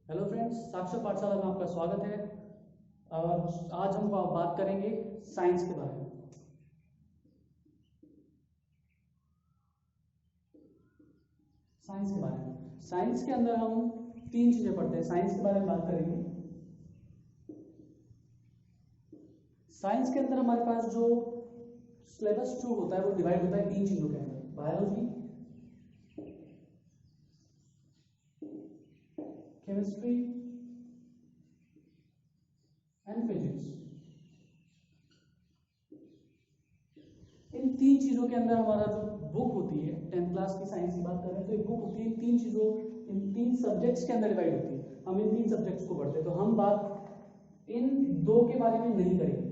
Hello friends, साक्षर पाठशाला में आपका स्वागत है। और आज हम बात करेंगे साइंस के बारे में। साइंस के अंदर हम तीन चीजें पढ़ते हैं। साइंस के बारे में बात करेंगे। साइंस के अंदर हमारे पास जो सिलेबस 2 होता है वो डिवाइड होता है तीन चीजों के अंदर: बायोलॉजी, केमिस्ट्री एंड फिजिक्स। इन तीन चीजों के अंदर हमारा जो बुक होती है, 10th क्लास की साइंस की बात कर रहे हैं तो एक बुक होती है इन तीन सब्जेक्ट्स के अंदर डिवाइड होती है। हम इन तीन सब्जेक्ट्स को पढ़ते हैं, तो हम बात इन दो के बारे में नहीं करेंगे।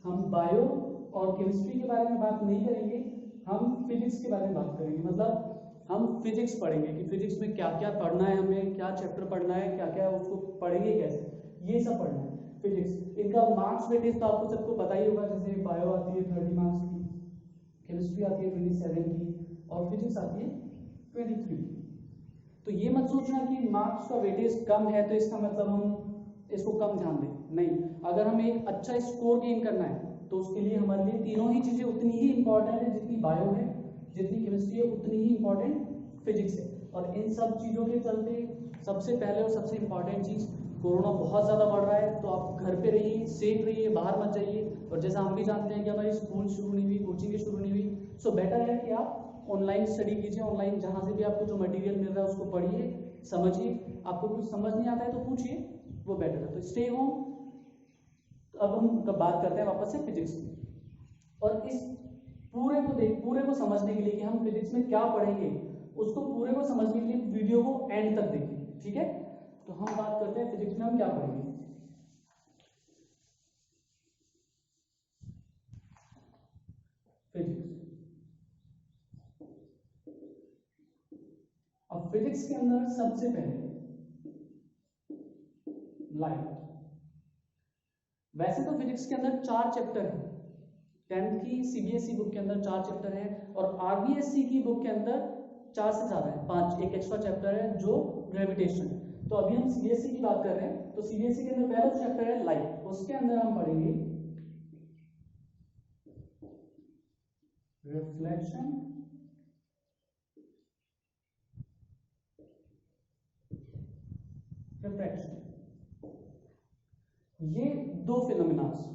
हम बायो और केमिस्ट्री के बारे में बात नहीं करेंगे, हम फिजिक्स के बारे में बात करेंगे। मतलब हम फिजिक्स पढ़ेंगे कि फिजिक्स में क्या क्या पढ़ना है, हमें क्या चैप्टर पढ़ना है, क्या क्या उसको पढ़ेंगे, कैसे, ये सब पढ़ना है। फिजिक्स, इनका मार्क्स वेटेज तो आपको सबको पता ही होगा। जैसे बायो आती है 30 मार्क्स की, केमिस्ट्री आती है 27 की और फिजिक्स आती है 23 की। तो ये मत सोचना कि मार्क्स का वेटेज कम है तो इसका मतलब हम इसको कम ध्यान दें, नहीं। अगर हमें एक अच्छा स्कोर गेन करना है तो उसके लिए हमारे लिए तीनों ही चीजें उतनी ही इंपॉर्टेंट है। जितनी बायो है, जितनी केमिस्ट्री है, उतनी ही इंपॉर्टेंट फिजिक्स है। और इन सब चीजों के चलते सबसे पहले और सबसे इंपॉर्टेंट चीज, कोरोना बहुत ज्यादा बढ़ रहा है तो आप घर पे रहिए, सेफ रहिए, बाहर मत जाइए। और जैसा हम भी जानते हैं कि हमारी स्कूल शुरू नहीं हुई, कोचिंग शुरू नहीं हुई, सो बेटर है कि आप ऑनलाइन स्टडी कीजिए। ऑनलाइन जहां से भी आपको जो मटेरियल मिल रहा है उसको पढ़िए, समझिए। आपको कुछ समझ नहीं आता है तो पूछिए, वो बेटर है। तो स्टे होम। अब हम बात करते हैं वापस से फिजिक्स की। और इस पूरे को समझने के लिए कि हम फिजिक्स में क्या पढ़ेंगे, उसको पूरे को समझने के लिए वीडियो को एंड तक देखिए, ठीक है। तो हम बात करते हैं फिजिक्स में हम क्या पढ़ेंगे। फिजिक्स, अब फिजिक्स के अंदर सबसे पहले लाइट। वैसे तो फिजिक्स के अंदर 4 चैप्टर हैं। 10th की सीबीएसई बुक के अंदर 4 चैप्टर हैं और आरबीएसई की बुक के अंदर 4 से ज्यादा है, 5। एक एक्स्ट्रा चैप्टर है जो ग्रेविटेशन। तो अभी हम सीबीएसई की बात कर रहे हैं, तो सीबीएसई के अंदर पहला चैप्टर है लाइट। उसके अंदर हम पढ़ेंगे रिफ्लेक्शन, रिफ्रैक्शन। ये दो फिनोमिना है।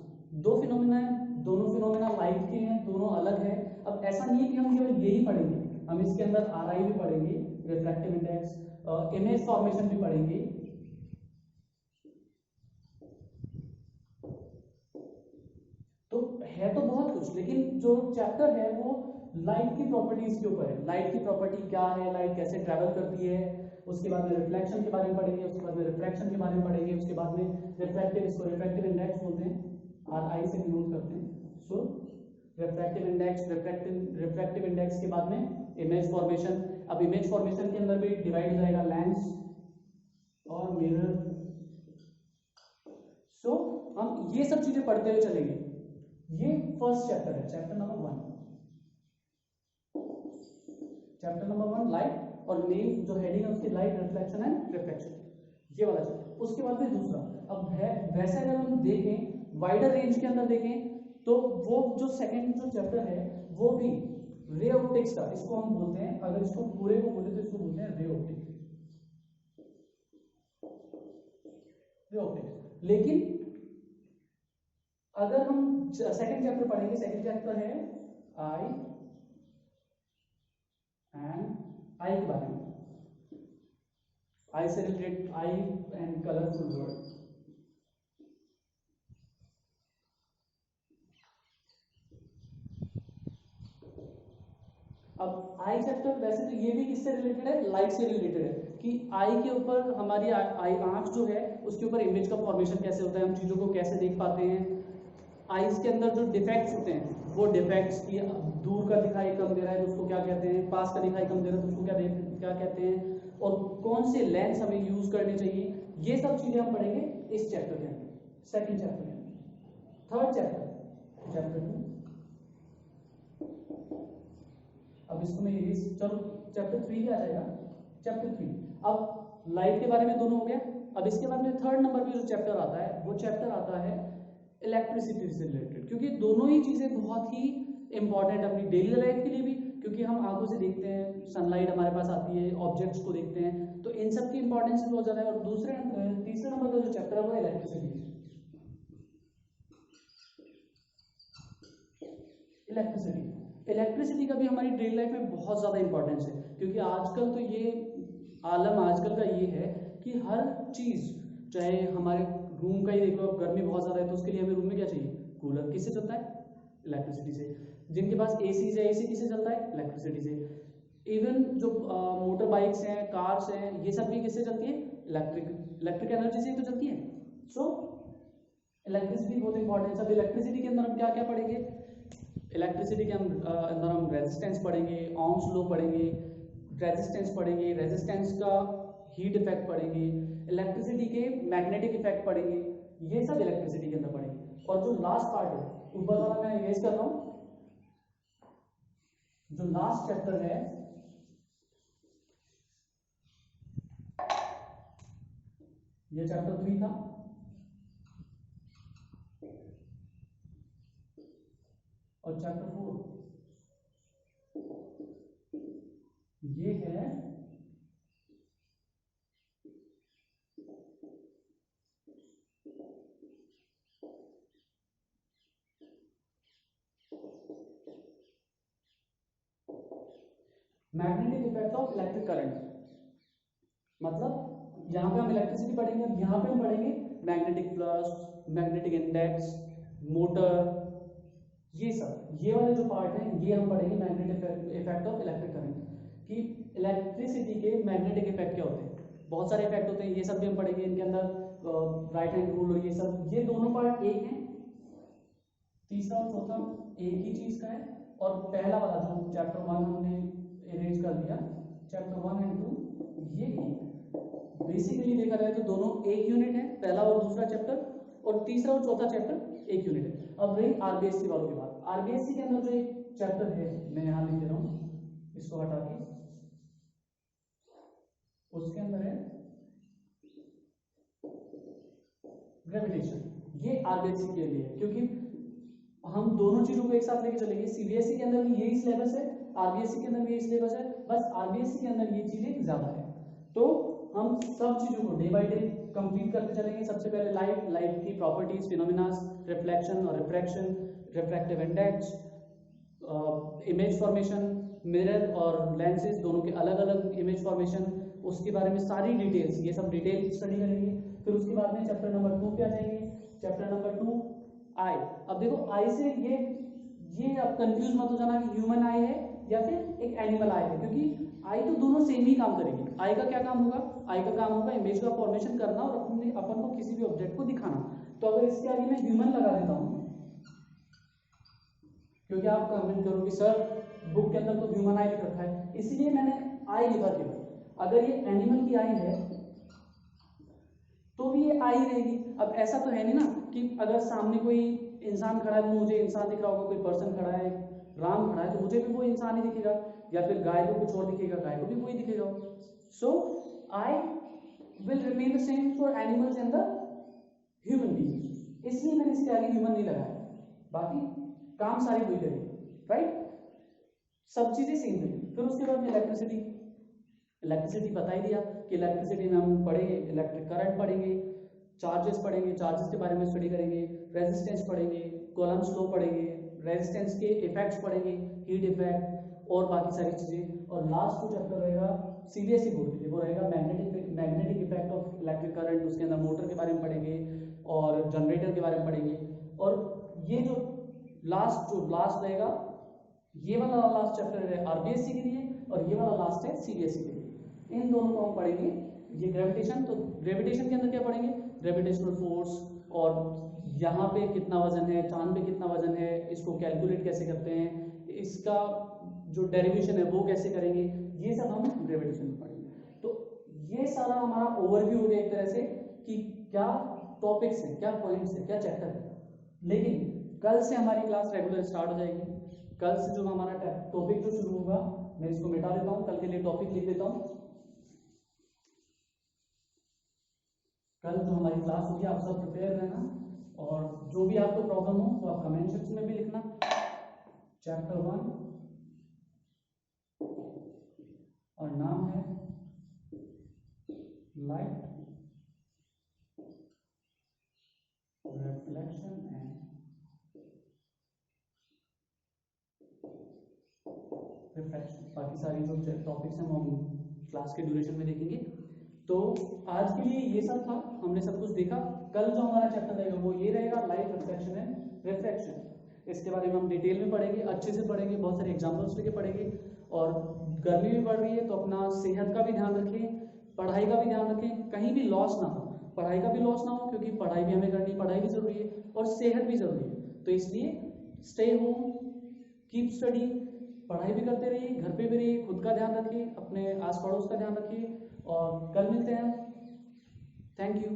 दोनों फिनोमिना लाइट के हैं, दोनों अलग है। अब ऐसा नहीं है कि हम केवल यही पढ़ेंगे, हम इसके अंदर आरआई भी पढ़ेंगे, रिफ्रैक्टिव इंडेक्स, इमेज फॉर्मेशन भी पढ़ेंगे। तो है तो बहुत कुछ, लेकिन जो चैप्टर है वो लाइट की प्रॉपर्टीज के ऊपर है। लाइट की प्रॉपर्टी क्या है, लाइट कैसे ट्रैवल करती है, उसके बाद में रिफ्लेक्शन के बारे में पढ़ेंगे, उसके बाद में रिफ्रैक्शन के बारे में पढ़ेंगे, उसके बाद में रिफ्रैक्टिव, इसको रिफ्रैक्टिव इंडेक्स बोलते हैं, आर आई से डिनोट करते हैं। सो रिफ्रैक्टिव इंडेक्स, रिफ्रैक्टिव इंडेक्स के बाद में इमेज फॉर्मेशन। अब इमेज फॉर्मेशन के अंदर भी डिवाइड हो जाएगा लेंस और मिरर। सो हम ये सब चीजें पढ़ते हुए चलेंगे। ये फर्स्ट चैप्टर है, chapter number 1। Chapter number 1 light, और मेन जो हेडिंग है उसकी लाइट, रिफ्लेक्शन एंड रिफ्रैक्शन, ये वाला चैप्टर। उसके बाद में दूसरा, अब है वैसे अगर हम देखें वाइडर रेंज के अंदर देखें तो वो जो सेकंड जो चैप्टर है वो भी रे ऑप्टिक्स का, इसको हम बोलते हैं, अगर इसको पूरे को बोले तो इसको बोलते हैं रे ऑप्टिक्स। Ray optics. लेकिन अगर हम सेकंड चैप्टर पढ़ेंगे, सेकंड चैप्टर है आई के बारे में, आई से related, I and colourful word. अब आई चैप्टर वैसे तो ये भी किससे रिलेटेड है, लाइट से रिलेटेड है, कि आई के ऊपर हमारी आई आंख जो है उसके ऊपर इमेज का फॉर्मेशन कैसे होता है, हम चीजों को कैसे देख पाते हैं। आईज के अंदर जो डिफेक्ट्स होते हैं, वो डिफेक्ट्स की, दूर का दिखाई कम दे रहा है तो उसको क्या कहते हैं, पास का दिखाई कम दे रहा है तो उसको क्या कहते हैं, और कौन से लेंस हमें यूज करने चाहिए, ये सब चीजें हम पढ़ेंगे इस चैप्टर के अंदर, सेकंड चैप्टर के अंदर। Third chapter, chapter 2। अब इसको मैं चलो चैप्टर 3 आ जाएगा। चैप्टर 3, अब लाइट के बारे में दोनों हो गया। अब इसके बाद में थर्ड नंबर पे जो चैप्टर आता है वो चैप्टर आता है इलेक्ट्रिसिटी से रिलेटेड, क्योंकि दोनों ही चीज़ें बहुत ही इंपॉर्टेंट अपनी डेली लाइफ के लिए भी, क्योंकि हम आंखों से देखते हैं, सनलाइट हमारे पास आती है, ऑब्जेक्ट्स को देखते हैं, तो इन सब की इंपॉर्टेंस बहुत ज़्यादा है। और तीसरे नंबर का जो चैप्टर है वो इलेक्ट्रिसिटी। इलेक्ट्रिसिटी का भी हमारी डेली लाइफ में बहुत ज़्यादा इंपॉर्टेंस है, क्योंकि आजकल तो ये आलम आजकल का ये है कि हर चीज़, चाहे हमारे रूम का ही देख लो, अब गर्मी बहुत ज़्यादा है तो उसके लिए हमें रूम में क्या चाहिए, कूलर। किससे चलता है, इलेक्ट्रिसिटी से। जिनके पास एसी है, एसी किससे चलता है, इलेक्ट्रिसिटी से। इवन जो मोटर बाइक्स हैं, कार्स हैं, ये सब भी किससे चलती है, इलेक्ट्रिक एनर्जी से ही तो चलती है। सो इलेक्ट्रिसिटी बहुत इंपॉर्टेंट है। सब इलेक्ट्रिसिटी के अंदर हम क्या क्या पढ़ेंगे, इलेक्ट्रिसिटी के अंदर हम रेजिस्टेंस पढ़ेंगे, ओम्स लॉ पढ़ेंगे, रेजिस्टेंस पढ़ेंगे, रेजिस्टेंस का हीट इफेक्ट पढ़ेंगे, इलेक्ट्रिसिटी के मैग्नेटिक इफेक्ट पढ़ेंगे, ये सब इलेक्ट्रिसिटी के अंदर पढ़ेंगे। और जो लास्ट पार्ट है, ऊपर वाला मैं इरेज कर रहा हूं, जो लास्ट चैप्टर है ये चैप्टर 3 था, और चैप्टर 4 ये है magnetic effect of electric current. मतलब यहां पे हम इलेक्ट्रिसिटी पढ़ेंगे, अब यहां पे हम पढ़ेंगे magnetic plus, magnetic index, motor, ये सब, ये वाले जो पार्ट हैं ये हम पढ़ेंगे magnetic effect of electric current, कि इलेक्ट्रिसिटी के मैग्नेटिक इफेक्ट क्या होते हैं। बहुत सारे इफेक्ट होते हैं, ये सब भी हम पढ़ेंगे। इनके अंदर राइट हैंड रूल और ये सब, ये दोनों पार्ट एक हैं, तीसरा और चौथा एक ही चीज का है। और पहला वाला जो चैप्टर 1 हमने इरेज कर दिया, चैप्टर 1 एंड 2 ये बेसिकली देखा जाए तो दोनों एक यूनिट है, पहला और दूसरा चैप्टर, और तीसरा और चौथा चैप्टर एक यूनिट है। अब रही आरबीएससी वालों की बात। आरबीएससी के अंदर जो एक चैप्टर है, मैं यहाँ लिख दे रहा हूँ इसको हटा के, उसके अंदर है ग्रेविटेशन। ये आरबीएससी के लिए, क्योंकि हम दोनों चीजों को एक साथ लेके चलेंगे। सीबीएसई के अंदर भी यही सिलेबस है, आरबीएससी के अंदर भी यही सिलेबस है, बस आरबीएससी के अंदर ये चीजें ज्यादा है। तो हम सब चीजों को डे बाय डे कंप्लीट करते चलेंगे। सबसे पहले लाइट की प्रॉपर्टीज, फिनोमिनास, रिफ्लेक्शन और refraction, refractive index, image formation, mirror और लेंसेज दोनों के अलग अलग इमेज फॉर्मेशन, उसके बारे में सारी डिटेल्स, ये सब डिटेल स्टडी करेंगे। फिर उसके बाद में चैप्टर नंबर 2 पे आ जाएंगे। चैप्टर नंबर 2 आई। अब देखो आई से ये अब कंफ्यूज मत हो जाना कि ह्यूमन आई है या फिर एक एनिमल आई है, क्योंकि आई तो दोनों सेम ही काम करेगी। आई का क्या काम होगा, आई का काम होगा इमेज का फॉर्मेशन करना और अपन को किसी भी ऑब्जेक्ट को दिखाना। तो अगर इसके आगे मैं ह्यूमन लगा देता हूं, क्योंकि आप कमेंट करोगे सर बुक के अंदर तो ह्यूमन आई लिख रखा है, इसलिए मैंने आई लिखा केवल। अगर ये एनिमल की आई है तो भी ये आई रहेगी। अब ऐसा तो है नहीं ना कि अगर सामने कोई इंसान खड़ा है वो मुझे इंसान दिख रहा होगा, कोई पर्सन खड़ा है, राम खड़ा है तो मुझे भी वो इंसान ही दिखेगा, या फिर गाय को कुछ और दिखेगा, गाय को भी वही दिखेगा। So I will remain the same for animals and the human being, इसलिए मैंने इसके आगे ह्यूमन नहीं लगाया। बाकी काम सारे वही करेंगे, राइट, सब चीजें सेम रहेंगी। फिर उसके बाद में इलेक्ट्रिसिटी बता ही दिया कि इलेक्ट्रिसिटी में हम पढ़ेंगे इलेक्ट्रिक करंट पढ़ेंगे, चार्जेस पढ़ेंगे, चार्जेस के बारे में स्टडी करेंगे, रेजिस्टेंस पढ़ेंगे, कॉलम्स लॉ पढ़ेंगे, रेजिस्टेंस के इफेक्ट्स पढ़ेंगे, हीट इफेक्ट और बाकी सारी चीजें। और लास्ट जो चैप्टर रहेगा सीबीएसई बोर्ड के लिए वो रहेगा magnetic effect of electric current. उसके अंदर मोटर के बारे में पढ़ेंगे और जनरेटर के बारे में पढ़ेंगे। और ये जो लास्ट रहेगा, ये वाला लास्ट चैप्टर है आरबीएससी के लिए, और ये वाला लास्ट है सीबीएसई के लिए। इन दोनों को हम पढ़ेंगे। ये ग्रेविटेशन, तो ग्रेविटेशन के अंदर क्या पढ़ेंगे, ग्रेविटेशनल फोर्स, और यहाँ पे कितना वजन है, चांद पे कितना वजन है, इसको कैलकुलेट कैसे करते हैं, इसका जो डेरिवेशन है वो कैसे करेंगे, ये सब हम ग्रेविटेशन में पढ़ेंगे। तो ये सारा हमारा ओवरव्यू हो गया एक तरह से कि क्या टॉपिक्स है, क्या पॉइंट्स है, क्या चैप्टर है। लेकिन कल से हमारी क्लास रेगुलर स्टार्ट हो जाएगी। कल से जो हमारा टॉपिक जो शुरू होगा, मैं इसको मिटा देता हूँ, कल के लिए टॉपिक लिख देता हूँ। कल जो हमारी क्लास होगी आप सब प्रिपेयर रहना, और जो भी आपको प्रॉब्लम हो तो आप कमेंट सेक्शन में भी लिखना। चैप्टर 1 और नाम है लाइट रिफ्लेक्शन एंड रिफ्रैक्शन। बाकी सारी जो टॉपिक्स हैं वो हम क्लास के ड्यूरेशन में देखेंगे। तो आज के लिए ये सब था, हमने सब कुछ देखा। कल जो हमारा चैप्टर रहेगा वो ये रहेगा, लाइट रिफ्लेक्शन एंड रिफ्रैक्शन। इसके बारे में हम डिटेल में पढ़ेंगे, अच्छे से पढ़ेंगे, बहुत सारे एग्जाम्पल्स लेके पढ़ेंगे। और गर्मी भी बढ़ रही है तो अपना सेहत का भी ध्यान रखें, पढ़ाई का भी ध्यान रखें, कहीं भी लॉस ना हो, पढ़ाई का भी लॉस ना हो, क्योंकि पढ़ाई भी हमें करनी, पढ़ाई भी जरूरी है और सेहत भी जरूरी है। तो इसलिए स्टे होम, कीप स्टडी, पढ़ाई भी करते रहिए, घर पे भी रहिए, खुद का ध्यान रखिए, अपने आस पड़ोस का ध्यान रखिए, और कल मिलते हैं। Thank you.